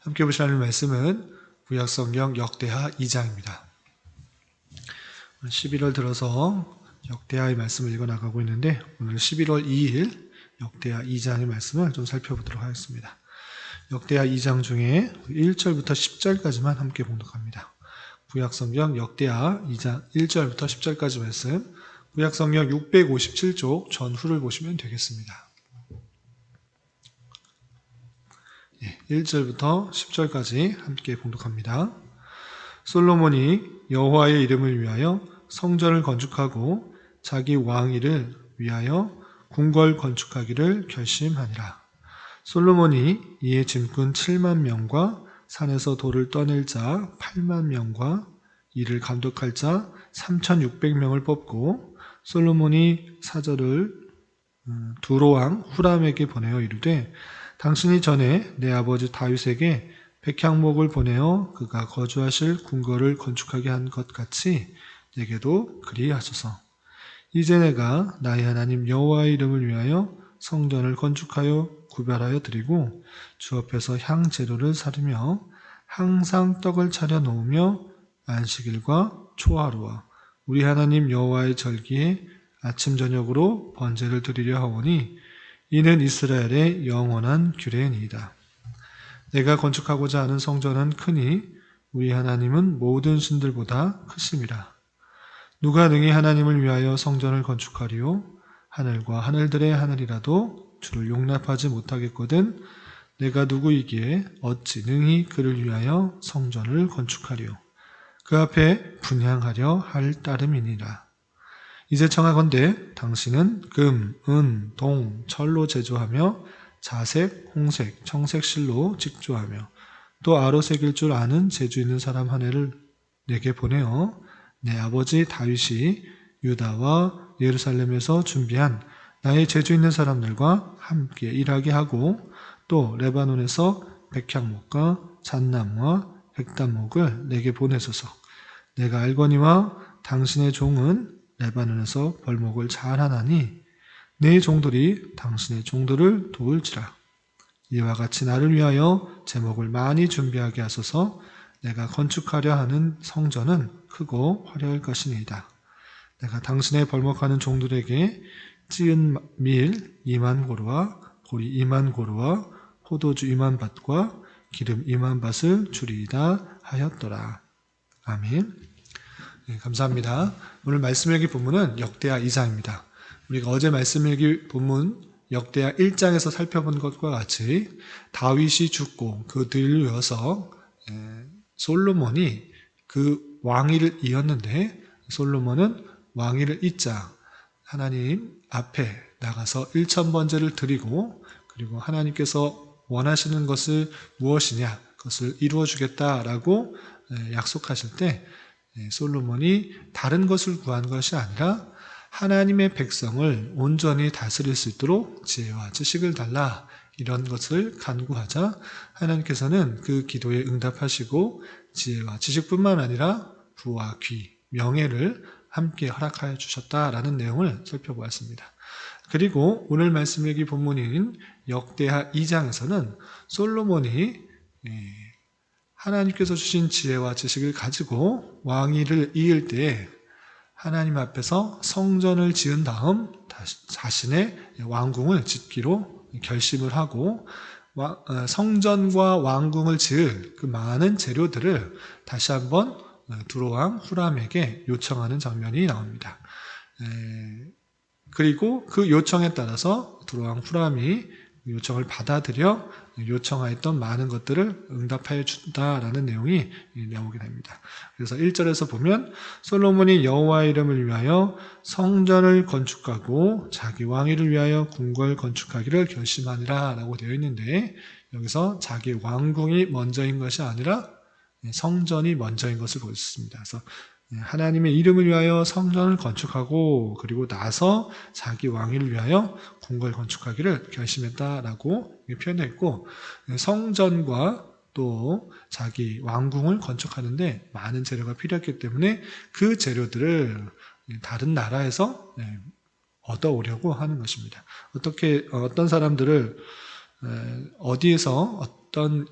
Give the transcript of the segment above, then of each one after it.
함께 보실 하나님 말씀은 구약성경 역대하 2장입니다. 11월 들어서 역대하의 말씀을 읽어나가고 있는데 오늘 11월 2일 역대하 2장의 말씀을 좀 살펴보도록 하겠습니다. 역대하 2장 중에 1절부터 10절까지만 함께 봉독합니다. 구약성경 역대하 2장 1절부터 10절까지 말씀, 구약성경 657쪽 전후를 보시면 되겠습니다. 1절부터 10절까지 함께 봉독합니다. 솔로몬이 여호와의 이름을 위하여 성전을 건축하고 자기 왕위를 위하여 궁궐 건축하기를 결심하니라. 솔로몬이 이에 짐꾼 7만 명과 산에서 돌을 떠낼 자 8만 명과 이를 감독할 자 3,600명을 뽑고 솔로몬이 사절을 두로왕 후람에게 보내어 이르되 당신이 전에 내 아버지 다윗에게 백향목을 보내어 그가 거주하실 궁궐을 건축하게 한 것 같이 내게도 그리하소서. 이제 내가 나의 하나님 여호와의 이름을 위하여 성전을 건축하여 구별하여 드리고 주 앞에서 향 재료를 사르며 항상 떡을 차려 놓으며 안식일과 초하루와 우리 하나님 여호와의 절기에 아침 저녁으로 번제를 드리려 하오니 이는 이스라엘의 영원한 규례니이다. 내가 건축하고자 하는 성전은 크니 우리 하나님은 모든 신들보다 크심이라. 누가 능히 하나님을 위하여 성전을 건축하리요? 하늘과 하늘들의 하늘이라도 주를 용납하지 못하겠거든 내가 누구이기에 어찌 능히 그를 위하여 성전을 건축하리요? 그 앞에 분향하려 할 따름이니라. 이제 청하건대 당신은 금, 은, 동, 철로 제조하며 자색, 홍색, 청색 실로 직조하며 또 아로색일 줄 아는 재주 있는 사람 한 해를 내게 보내어 내 아버지 다윗이 유다와 예루살렘에서 준비한 나의 재주 있는 사람들과 함께 일하게 하고 또 레바논에서 백향목과 잣나무와 백단목을 내게 보내소서. 내가 알거니와 당신의 종은 레바논에서 벌목을 잘하나니 내 종들이 당신의 종들을 도울지라. 이와 같이 나를 위하여 제목을 많이 준비하게 하소서. 내가 건축하려 하는 성전은 크고 화려할 것이니이다. 내가 당신의 벌목하는 종들에게 찌은 밀 2만 고루와 보리 2만 고루와 포도주 2만 밭과 기름 2만 밭을 주리이다 하였더라. 아멘. 네, 감사합니다. 오늘 말씀 일기 본문은 역대하 2장입니다. 우리가 어제 말씀 일기 본문 역대하 1장에서 살펴본 것과 같이 다윗이 죽고 그 뒤를 이어서 솔로몬이 그 왕위를 이었는데 솔로몬은 왕위를 잇자 하나님 앞에 나가서 1,000번제를 드리고 그리고 하나님께서 원하시는 것을 무엇이냐 그것을 이루어 주겠다라고 약속하실 때 솔로몬이 다른 것을 구한 것이 아니라 하나님의 백성을 온전히 다스릴 수 있도록 지혜와 지식을 달라 이런 것을 간구하자 하나님께서는 그 기도에 응답하시고 지혜와 지식뿐만 아니라 부와 귀, 명예를 함께 허락하여 주셨다라는 내용을 살펴보았습니다. 그리고 오늘 말씀 여기 본문인 역대하 2장에서는 솔로몬이 하나님께서 주신 지혜와 지식을 가지고 왕위를 이을 때 하나님 앞에서 성전을 지은 다음 자신의 왕궁을 짓기로 결심을 하고 성전과 왕궁을 지을 그 많은 재료들을 다시 한번 두로왕 후람에게 요청하는 장면이 나옵니다. 그리고 그 요청에 따라서 두로왕 후람이 요청을 받아들여 요청하였던 많은 것들을 응답하여 준다라는 내용이 나오게 됩니다. 그래서 1절에서 보면 솔로몬이 여호와의 이름을 위하여 성전을 건축하고 자기 왕위를 위하여 궁궐 건축하기를 결심하니라 라고 되어 있는데 여기서 자기 왕궁이 먼저인 것이 아니라 성전이 먼저인 것을 볼 수 있습니다. 그래서 하나님의 이름을 위하여 성전을 건축하고 그리고 나서 자기 왕위를 위하여 궁궐 건축하기를 결심했다라고 표현했고 성전과 또 자기 왕궁을 건축하는데 많은 재료가 필요했기 때문에 그 재료들을 다른 나라에서 얻어오려고 하는 것입니다. 어떤 사람들을 어디에서 어떤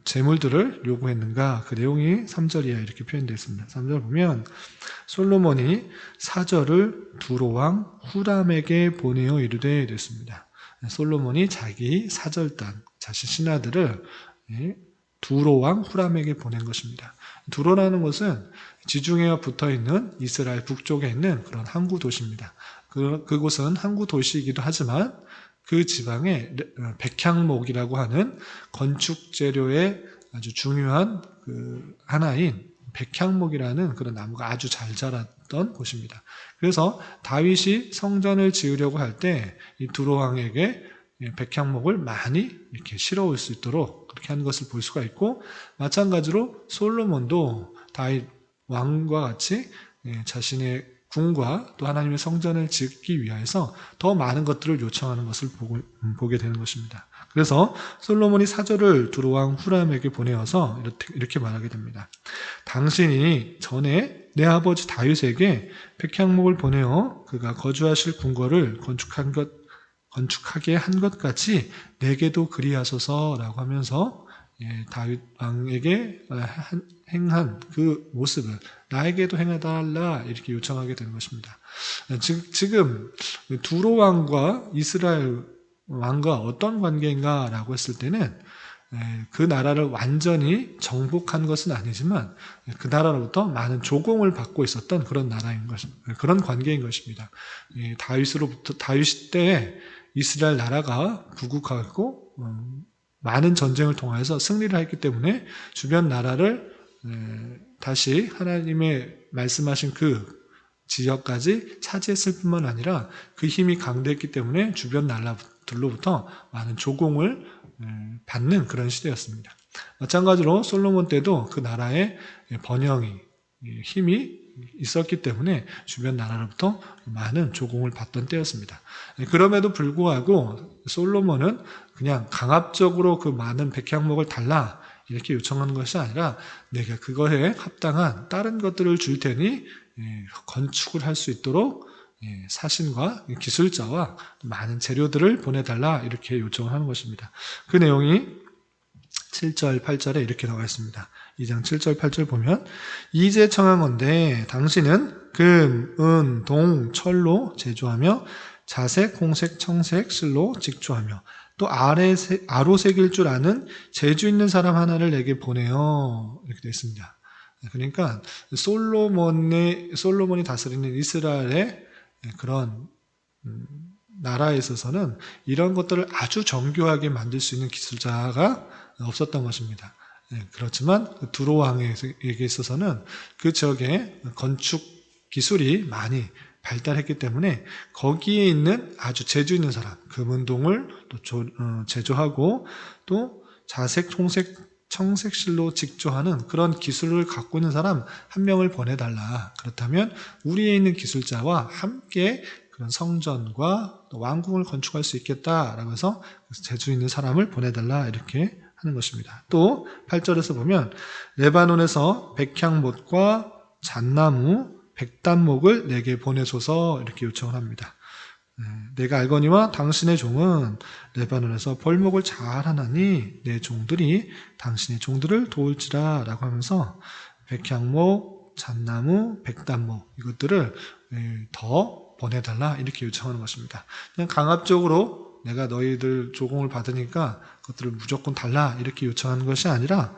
재물들을 요구했는가? 그 내용이 3절 이하 이렇게 표현되어 있습니다. 3절 보면 솔로몬이 사절을 두로왕 후람에게 보내어 이르되 됐습니다. 솔로몬이 자기 사절단, 자신 신하들을 두로왕 후람에게 보낸 것입니다. 두로라는 것은 지중해와 붙어있는 이스라엘 북쪽에 있는 그런 항구 도시입니다. 그곳은 항구 도시이기도 하지만 그 지방에 백향목이라고 하는 건축 재료의 아주 중요한 하나인 백향목이라는 그런 나무가 아주 잘 자랐던 곳입니다. 그래서 다윗이 성전을 지으려고 할 때 이 두로왕에게 백향목을 많이 이렇게 실어올 수 있도록 그렇게 한 것을 볼 수가 있고, 마찬가지로 솔로몬도 다윗 왕과 같이 자신의 궁과 또 하나님의 성전을 짓기 위해서 더 많은 것들을 요청하는 것을 보게 되는 것입니다. 그래서 솔로몬이 사절을 두로왕 후람에게 보내어서 이렇게 말하게 됩니다. 당신이 전에 내 아버지 다윗에게 백향목을 보내어 그가 거주하실 궁궐을 건축하게 한 것 같이 내게도 그리하소서라고 하면서 다윗 왕에게 행한 그 모습을 나에게도 행해달라 이렇게 요청하게 되는 것입니다. 지금 두로 왕과 이스라엘 왕과 어떤 관계인가라고 했을 때는 그 나라를 완전히 정복한 것은 아니지만 그 나라로부터 많은 조공을 받고 있었던 그런 그런 관계인 것입니다. 다윗 때 이스라엘 나라가 부국하고 많은 전쟁을 통해서 승리를 했기 때문에 주변 나라를 다시 하나님의 말씀하신 그 지역까지 차지했을 뿐만 아니라 그 힘이 강대했기 때문에 주변 나라들로부터 많은 조공을 받는 그런 시대였습니다. 마찬가지로 솔로몬 때도 그 나라의 번영이 힘이 있었기 때문에 주변 나라로부터 많은 조공을 받던 때였습니다. 그럼에도 불구하고 솔로몬은 그냥 강압적으로 그 많은 백향목을 달라 이렇게 요청하는 것이 아니라 내가 그거에 합당한 다른 것들을 줄 테니 건축을 할 수 있도록 사신과 기술자와 많은 재료들을 보내달라 이렇게 요청을 하는 것입니다. 그 내용이 7절, 8절에 이렇게 나와 있습니다. 2장 7절, 8절 보면 이제 청하건대 당신은 금, 은, 동, 철로 제조하며 자색, 홍색, 청색, 실로 직조하며 또 아로 새길 줄 아는 재주 있는 사람 하나를 내게 보내요. 이렇게 되어 있습니다. 그러니까 솔로몬이 다스리는 이스라엘의 그런 나라에 있어서는 이런 것들을 아주 정교하게 만들 수 있는 기술자가 없었던 것입니다. 그렇지만 두로 왕에게 있어서는 그 지역에 건축 기술이 많이 발달했기 때문에 거기에 있는 아주 재주 있는 사람, 금은동을 또 제조하고 또 자색, 홍색, 청색실로 직조하는 그런 기술을 갖고 있는 사람 한 명을 보내달라. 그렇다면 우리에 있는 기술자와 함께 그런 성전과 또 왕궁을 건축할 수 있겠다라고 해서 재주 있는 사람을 보내달라 이렇게 하는 것입니다. 또 8절에서 보면 레바논에서 백향목과 잣나무, 백단목을 내게 보내소서 이렇게 요청을 합니다. 내가 알거니와 당신의 종은 레바논에서 벌목을 잘하나니 내 종들이 당신의 종들을 도울지라 라고 하면서 백향목, 잣나무, 백단목 이것들을 더 보내달라 이렇게 요청하는 것입니다. 그냥 강압적으로 내가 너희들 조공을 받으니까 그것들을 무조건 달라 이렇게 요청하는 것이 아니라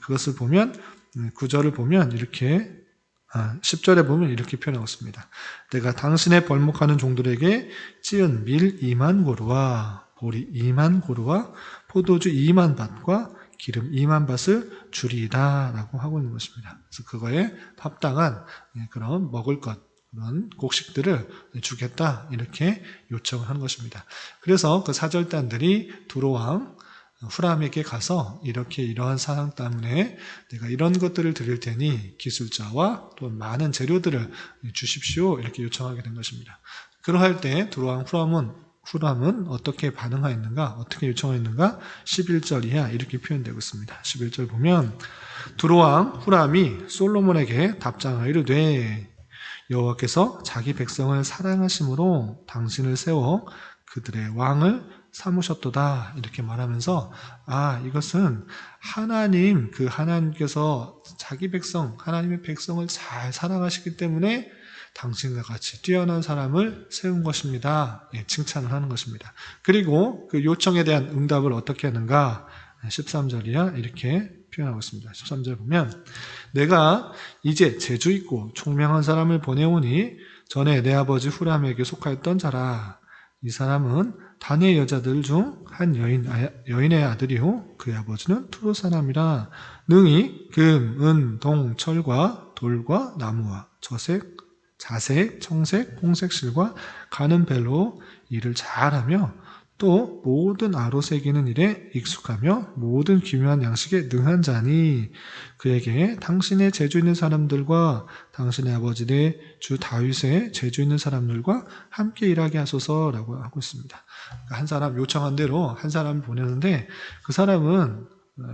그것을 보면 9절을 보면 이렇게 10절에 보면 이렇게 표현하고 있습니다. 내가 당신의 벌목하는 종들에게 찌은 밀 2만 고루와 보리 2만 고루와 포도주 2만 밭과 기름 2만 밭을 주리이다 라고 하고 있는 것입니다. 그래서 그거에 합당한 그런 먹을 것, 그런 곡식들을 주겠다 이렇게 요청을 한 것입니다. 그래서 그 사절단들이 두로왕 후람에게 가서 이러한 사상 때문에 내가 이런 것들을 드릴 테니 기술자와 또 많은 재료들을 주십시오 이렇게 요청하게 된 것입니다. 그러할 때 두로왕 후람은 어떻게 반응하였는가, 어떻게 요청하였는가 11절 이하 이렇게 표현되고 있습니다. 11절 보면 두로왕 후람이 솔로몬에게 답장하여 이르되 여호와께서 자기 백성을 사랑하심으로 당신을 세워 그들의 왕을 삼으셨도다 이렇게 말하면서 이것은 하나님 하나님께서 자기 백성 하나님의 백성을 잘 사랑하시기 때문에 당신과 같이 뛰어난 사람을 세운 것입니다. 칭찬을 하는 것입니다. 그리고 그 요청에 대한 응답을 어떻게 하는가 13절이야 이렇게 표현하고 있습니다. 13절 보면 내가 이제 재주 있고 총명한 사람을 보내오니 전에 내 아버지 후람에게 속하였던 자라. 이 사람은 단의 여자들 중 한 여인의 아들이요 그의 아버지는 투로 사람이라. 능히 금, 은, 동, 철과 돌과 나무와 자색, 청색, 홍색 실과 가는 벨로 일을 잘하며 또 모든 아로 새기는 일에 익숙하며 모든 기묘한 양식에 능한 자니 그에게 당신의 재주 있는 사람들과 당신의 아버지 주 다윗의 재주 있는 사람들과 함께 일하게 하소서라고 하고 있습니다. 한 사람 요청한 대로 한 사람을 보내는데 그 사람은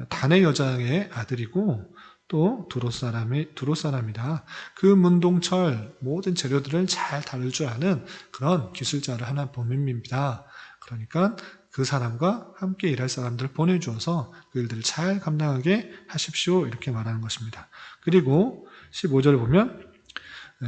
단의 여자의 아들이고 또 두로 사람이다. 그 문동철 모든 재료들을 잘 다룰 줄 아는 그런 기술자를 하나 보냅니다. 그러니까 그 사람과 함께 일할 사람들을 보내주어서 그 일들을 잘 감당하게 하십시오 이렇게 말하는 것입니다. 그리고 15절을 보면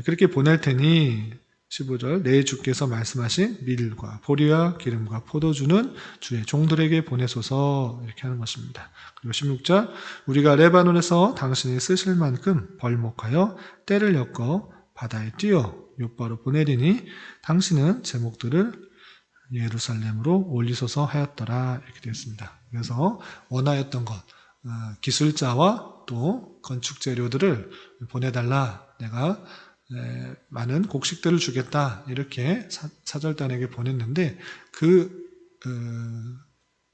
그렇게 보낼 테니 15절 내 주께서 말씀하신 밀과 보리와 기름과 포도주는 주의 종들에게 보내소서 이렇게 하는 것입니다. 그리고 16절 우리가 레바논에서 당신이 쓰실 만큼 벌목하여 떼를 엮어 바다에 띄어 욥바로 보내리니 당신은 제목들을 예루살렘으로 올리소서 하였더라 이렇게 되었습니다. 그래서 원하였던 것 기술자와 또 건축 재료들을 보내달라 내가 많은 곡식들을 주겠다 이렇게 사절단에게 보냈는데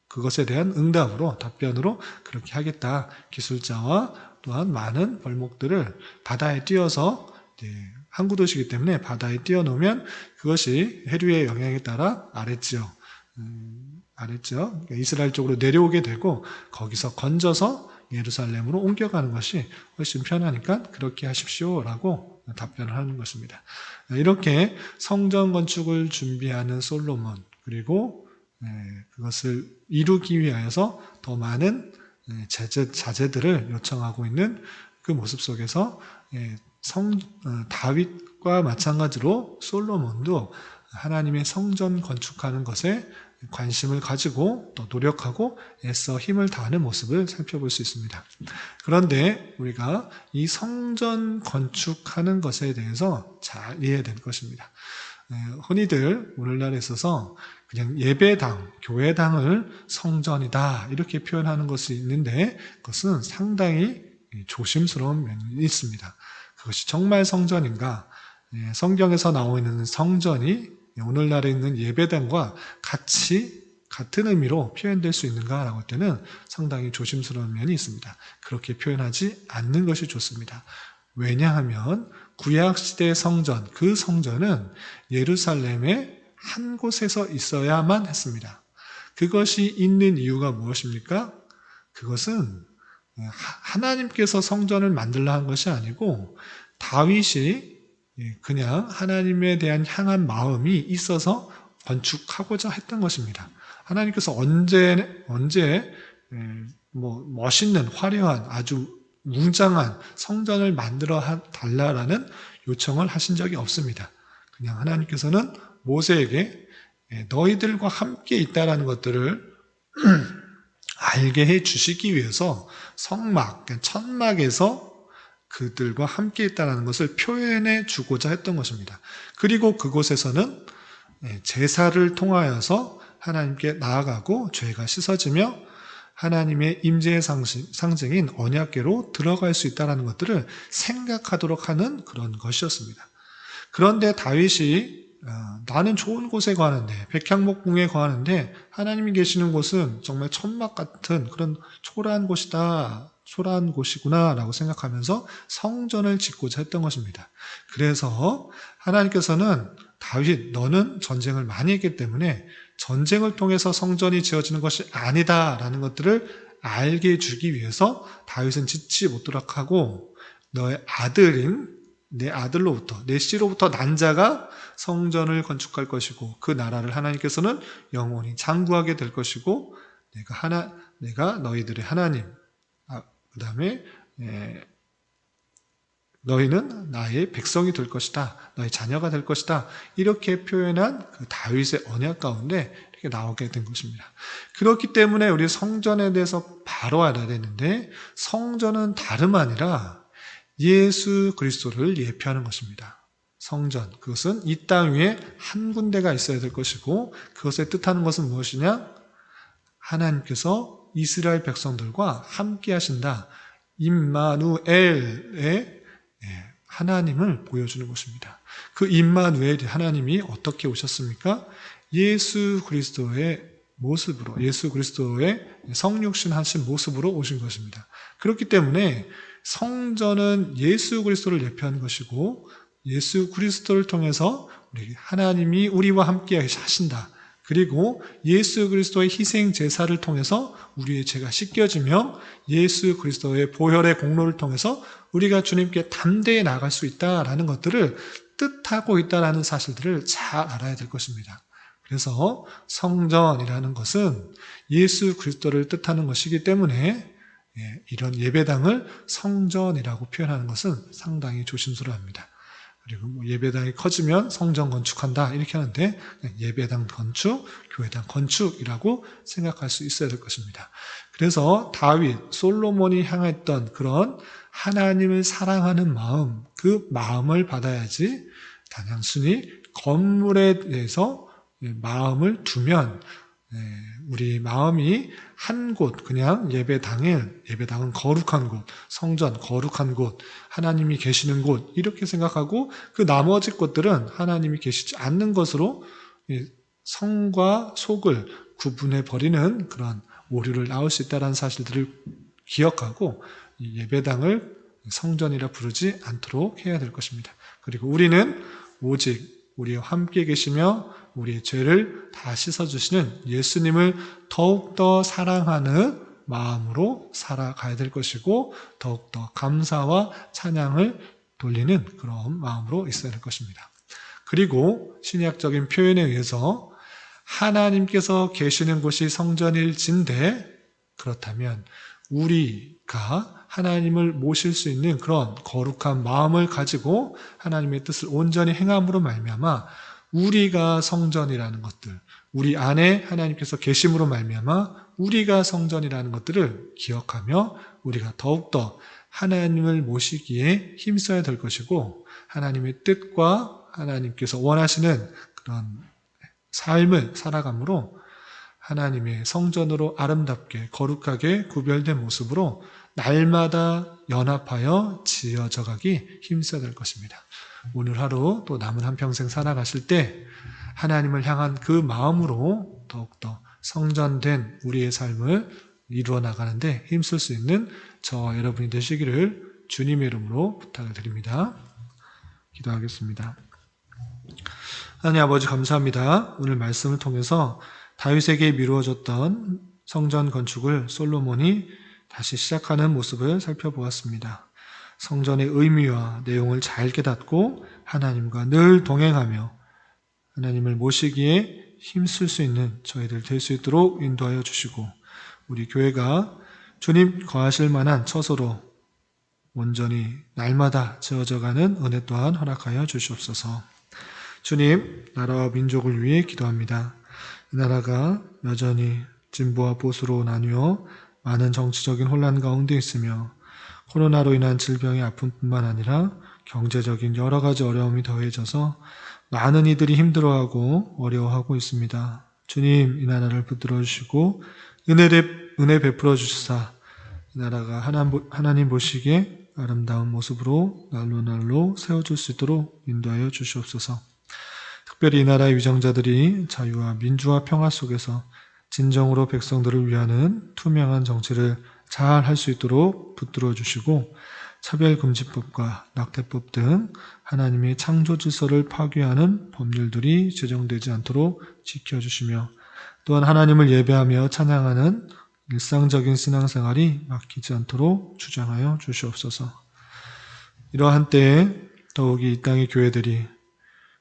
그것에 대한 응답으로 답변으로 그렇게 하겠다. 기술자와 또한 많은 벌목들을 바다에 띄어서 항구도시이기 때문에 바다에 띄워놓으면 그것이 해류의 영향에 따라 아랫지역 그러니까 이스라엘 쪽으로 내려오게 되고 거기서 건져서 예루살렘으로 옮겨가는 것이 훨씬 편하니까 그렇게 하십시오라고 답변을 하는 것입니다. 이렇게 성전 건축을 준비하는 솔로몬 그리고 그것을 이루기 위하여서 더 많은 자재들을 요청하고 있는 그 모습 속에서 다윗과 마찬가지로 솔로몬도 하나님의 성전 건축하는 것에 관심을 가지고 또 노력하고 애써 힘을 다하는 모습을 살펴볼 수 있습니다. 그런데 우리가 이 성전 건축하는 것에 대해서 잘 이해될 것입니다. 흔히들 오늘날에 있어서 그냥 예배당, 교회당을 성전이다 이렇게 표현하는 것이 있는데 그것은 상당히 조심스러운 면이 있습니다. 그것이 정말 성전인가? 성경에서 나오고 있는 성전이 오늘날에 있는 예배당과 같은 의미로 표현될 수 있는가라고 할 때는 상당히 조심스러운 면이 있습니다. 그렇게 표현하지 않는 것이 좋습니다. 왜냐하면 구약시대의 성전, 그 성전은 예루살렘의 한 곳에서 있어야만 했습니다. 그것이 있는 이유가 무엇입니까? 그것은 하나님께서 성전을 만들라 한 것이 아니고 다윗이 그냥 하나님에 대한 향한 마음이 있어서 건축하고자 했던 것입니다. 하나님께서 언제 멋있는 화려한 아주 웅장한 성전을 만들어 달라라는 요청을 하신 적이 없습니다. 그냥 하나님께서는 모세에게 너희들과 함께 있다라는 것들을 알게 해 주시기 위해서 성막, 천막에서 그들과 함께 있다는 것을 표현해 주고자 했던 것입니다. 그리고 그곳에서는 제사를 통하여서 하나님께 나아가고 죄가 씻어지며 하나님의 임재의 상징인 언약궤로 들어갈 수 있다는 것들을 생각하도록 하는 그런 것이었습니다. 그런데 다윗이 나는 좋은 곳에 거하는데 백향목궁에 거하는데 하나님이 계시는 곳은 정말 천막 같은 그런 초라한 곳이구나 라고 생각하면서 성전을 짓고자 했던 것입니다. 그래서 하나님께서는 다윗 너는 전쟁을 많이 했기 때문에 전쟁을 통해서 성전이 지어지는 것이 아니다 라는 것들을 알게 해주기 위해서 다윗은 짓지 못하도록 하고 너의 아들인 내 아들로부터, 내 씨로부터 난 자가 성전을 건축할 것이고 그 나라를 하나님께서는 영원히 장구하게 될 것이고 내가 너희들의 하나님, 그 다음에 너희는 나의 백성이 될 것이다. 너희 자녀가 될 것이다. 이렇게 표현한 그 다윗의 언약 가운데 이렇게 나오게 된 것입니다. 그렇기 때문에 우리 성전에 대해서 바로 알아야 되는데 성전은 다름 아니라 예수 그리스도를 예표하는 것입니다. 성전, 그것은 이 땅 위에 한 군데가 있어야 될 것이고 그것의 뜻하는 것은 무엇이냐? 하나님께서 이스라엘 백성들과 함께 하신다. 임마누엘의 하나님을 보여주는 것입니다. 그 임마누엘이 하나님이 어떻게 오셨습니까? 예수 그리스도의 모습으로, 예수 그리스도의 성육신 하신 모습으로 오신 것입니다. 그렇기 때문에 성전은 예수 그리스도를 예표하는 것이고 예수 그리스도를 통해서 하나님이 우리와 함께 하신다. 그리고 예수 그리스도의 희생 제사를 통해서 우리의 죄가 씻겨지며 예수 그리스도의 보혈의 공로를 통해서 우리가 주님께 담대히 나갈 수 있다라는 것들을 뜻하고 있다라는 사실들을 잘 알아야 될 것입니다. 그래서 성전이라는 것은 예수 그리스도를 뜻하는 것이기 때문에 이런 예배당을 성전이라고 표현하는 것은 상당히 조심스러워합니다. 그리고 예배당이 커지면 성전 건축한다 이렇게 하는데 예배당 건축, 교회당 건축이라고 생각할 수 있어야 될 것입니다. 그래서 다윗, 솔로몬이 향했던 그런 하나님을 사랑하는 마음, 그 마음을 받아야지 단순히 건물에 대해서 마음을 두면 우리 마음이 한 곳, 그냥 예배당은 거룩한 곳, 성전 거룩한 곳, 하나님이 계시는 곳 이렇게 생각하고 그 나머지 곳들은 하나님이 계시지 않는 것으로 성과 속을 구분해 버리는 그런 오류를 낳을 수 있다는 사실들을 기억하고 예배당을 성전이라 부르지 않도록 해야 될 것입니다. 그리고 우리는 오직 우리와 함께 계시며 우리의 죄를 다 씻어주시는 예수님을 더욱더 사랑하는 마음으로 살아가야 될 것이고 더욱더 감사와 찬양을 돌리는 그런 마음으로 있어야 될 것입니다. 그리고 신약적인 표현에 의해서 하나님께서 계시는 곳이 성전일진데 그렇다면 우리가 하나님을 모실 수 있는 그런 거룩한 마음을 가지고 하나님의 뜻을 온전히 행함으로 말미암아 우리가 성전이라는 것들, 우리 안에 하나님께서 계심으로 말미암아 우리가 성전이라는 것들을 기억하며 우리가 더욱더 하나님을 모시기에 힘써야 될 것이고 하나님의 뜻과 하나님께서 원하시는 그런 삶을 살아감으로 하나님의 성전으로 아름답게 거룩하게 구별된 모습으로 날마다 연합하여 지어져 가기 힘써야 될 것입니다. 오늘 하루 또 남은 한평생 살아가실 때 하나님을 향한 그 마음으로 더욱더 성전된 우리의 삶을 이루어 나가는데 힘쓸 수 있는 저와 여러분이 되시기를 주님의 이름으로 부탁을 드립니다. 기도하겠습니다. 하나님 아버지 감사합니다. 오늘 말씀을 통해서 다윗에게 미루어졌던 성전 건축을 솔로몬이 다시 시작하는 모습을 살펴보았습니다. 성전의 의미와 내용을 잘 깨닫고 하나님과 늘 동행하며 하나님을 모시기에 힘쓸 수 있는 저희들 될 수 있도록 인도하여 주시고 우리 교회가 주님 거하실 만한 처소로 온전히 날마다 지어져가는 은혜 또한 허락하여 주시옵소서. 주님, 나라와 민족을 위해 기도합니다. 이 나라가 여전히 진보와 보수로 나뉘어 많은 정치적인 혼란 가운데 있으며 코로나로 인한 질병의 아픔뿐만 아니라 경제적인 여러 가지 어려움이 더해져서 많은 이들이 힘들어하고 어려워하고 있습니다. 주님, 이 나라를 붙들어 주시고 은혜 베풀어 주시사 이 나라가 하나님 보시기에 아름다운 모습으로 날로 세워줄 수 있도록 인도하여 주시옵소서. 특별히 이 나라의 위정자들이 자유와 민주와 평화 속에서 진정으로 백성들을 위하는 투명한 정치를 잘 할 수 있도록 붙들어 주시고 차별금지법과 낙태법 등 하나님의 창조 질서를 파괴하는 법률들이 제정되지 않도록 지켜주시며 또한 하나님을 예배하며 찬양하는 일상적인 신앙생활이 막히지 않도록 주장하여 주시옵소서. 이러한 때에 더욱이 이 땅의 교회들이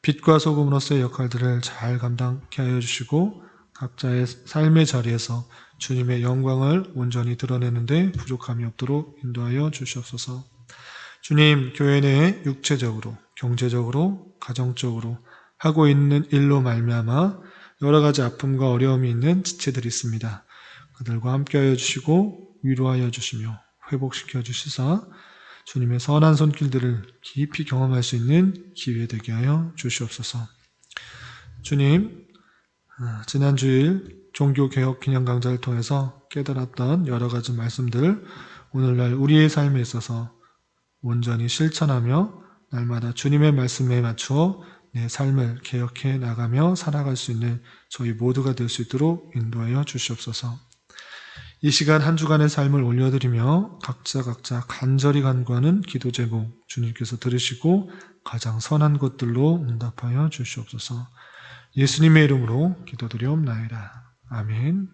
빛과 소금으로서의 역할들을 잘 감당케 하여 주시고 각자의 삶의 자리에서 주님의 영광을 온전히 드러내는데 부족함이 없도록 인도하여 주시옵소서. 주님, 교회 내에 육체적으로, 경제적으로, 가정적으로 하고 있는 일로 말미암아 여러 가지 아픔과 어려움이 있는 지체들이 있습니다. 그들과 함께하여 주시고 위로하여 주시며 회복시켜 주시사 주님의 선한 손길들을 깊이 경험할 수 있는 기회 되게 하여 주시옵소서. 주님, 지난 주일 종교개혁 기념 강좌를 통해서 깨달았던 여러 가지 말씀들 오늘날 우리의 삶에 있어서 온전히 실천하며 날마다 주님의 말씀에 맞추어 내 삶을 개혁해 나가며 살아갈 수 있는 저희 모두가 될 수 있도록 인도하여 주시옵소서. 이 시간 한 주간의 삶을 올려드리며 각자 간절히 간구하는 기도 제목 주님께서 들으시고 가장 선한 것들로 응답하여 주시옵소서. 예수님의 이름으로 기도드리옵나이다. 아멘.